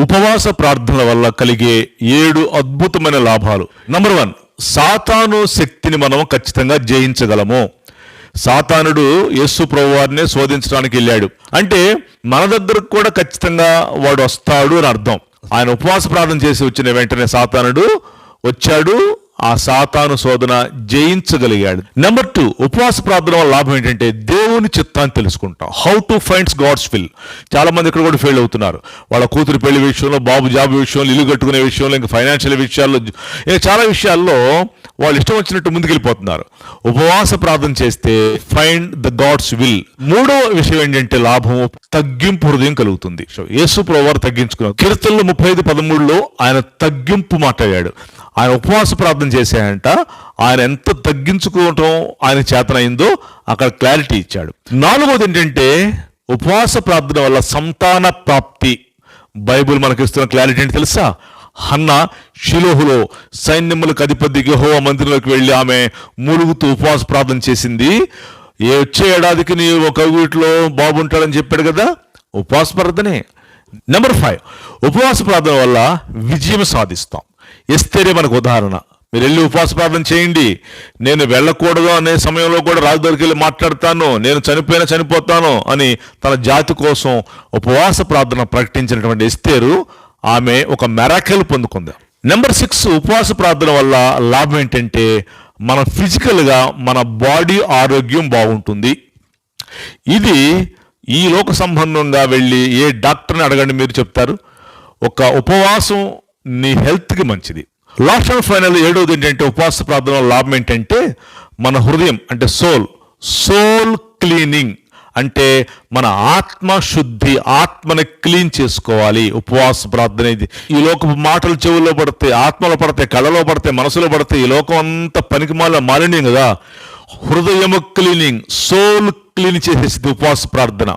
ఉపవాస ప్రార్థనల వల్ల కలిగే 7 అద్భుతమైన లాభాలు. నంబర్ 1, సాతాను శక్తిని మనం ఖచ్చితంగా జయించగలము. సాతానుడు యేసు ప్రభువారినే శోధించడానికి వెళ్ళాడు అంటే మన దగ్గరకు కూడా ఖచ్చితంగా వాడు వస్తాడు అని అర్థం. ఆయన ఉపవాస ప్రార్థన చేసి వచ్చిన వెంటనే సాతానుడు వచ్చాడు, ఆ సాతాను శోధన జయించగలిగాడు. నెంబర్ 2, ఉపవాస ప్రార్థన వల్ల లాభం ఏంటంటే దేవుని చిత్తాన్ని తెలుసుకుంటాం. How to finds god's will. చాలా మంది ఇక్కడ కూడా ఫెయిల్ అవుతున్నారు. వాళ్ళ కూతురు పెళ్లి విషయంలో, బాబు జాబ్ విషయంలో, ఇల్లు కట్టుకునే విషయంలో, ఇంకా ఫైనాన్షియల్ విషయాల్లో, చాలా విషయాల్లో వాళ్ళు ఇష్టం వచ్చినట్టు ముందుకెళ్ళిపోతున్నారు. ఉపవాస ప్రార్థన చేస్తే ఫైండ్ ద గాడ్స్ విల్. 3వ విషయం ఏంటంటే లాభం, తగ్గింపు హృదయం కలుగుతుంది. యేసు ప్రభువారు తగ్గించుకున్నారు. కీర్తనలు 35:13 ఆయన తగ్గింపు మాట్లాడాడు. ఆయన ఉపవాస ప్రార్థన చేశాయంట, ఆయన ఎంత తగ్గించుకోవటం ఆయన చేతనైందో అక్కడ క్లారిటీ ఇచ్చాడు. 4వది ఏంటంటే ఉపవాస ప్రార్థన వల్ల సంతాన ప్రాప్తి. బైబిల్ మనకిస్తున్న క్లారిటీ ఏంటి తెలుసా? హన్నా షిలోహులో సైన్యములకు అధిపతి యెహోవా మందిరంలోకి వెళ్ళి ఆమె మూలుగుతూ ఉపవాస ప్రార్థన చేసింది. వచ్చే ఏడాదికి నీ ఒక వీటిలో బాగుంటాడని చెప్పాడు కదా, ఉపవాస ప్రార్థనే. నెంబర్ 5, ఉపవాస ప్రార్థన వల్ల విజయం సాధిస్తాం. ఎస్తేరే మనకు ఉదాహరణ. మీరు వెళ్ళి ఉపవాస ప్రార్థన చేయండి, నేను వెళ్ళకూడదు అనే సమయంలో కూడా రాజు దగ్గరికి వెళ్ళి మాట్లాడతాను, నేను చనిపోయినా చనిపోతాను అని తన జాతి కోసం ఉపవాస ప్రార్థన ప్రకటించినటువంటి ఎస్తేరు ఆమె ఒక మెరాకిల్ పొందుకుంది. నెంబర్ 6, ఉపవాస ప్రార్థన వల్ల లాభం ఏంటంటే మన ఫిజికల్గా మన బాడీ ఆరోగ్యం బాగుంటుంది. ఇది ఈ లోక సంబంధంగా వెళ్ళి ఏ డాక్టర్ని అడగండి, మీరు చెప్తారు ఒక ఉపవాసం నీ హెల్త్కి మంచిది. లాస్ట్ అండ్ ఫైనల్ 7వది ఏంటంటే ఉపవాస ప్రార్థన లాభం ఏంటంటే మన హృదయం అంటే సోల్ క్లీనింగ్. అంటే మన ఆత్మ శుద్ధి, ఆత్మని క్లీన్ చేసుకోవాలి. ఉపవాస ప్రార్థన ఇది. ఈ లోకపు మాటలు చెవుల్లో పడతాయి, ఆత్మలో పడతాయి, కళ్ళలో పడతాయి, మనసులో పడతాయి. ఈ లోకం అంతా పనికి మాలిన్యం కదా. హృదయము క్లీనింగ్, సోల్ క్లీన్ చేసేది ఉపవాస ప్రార్థన.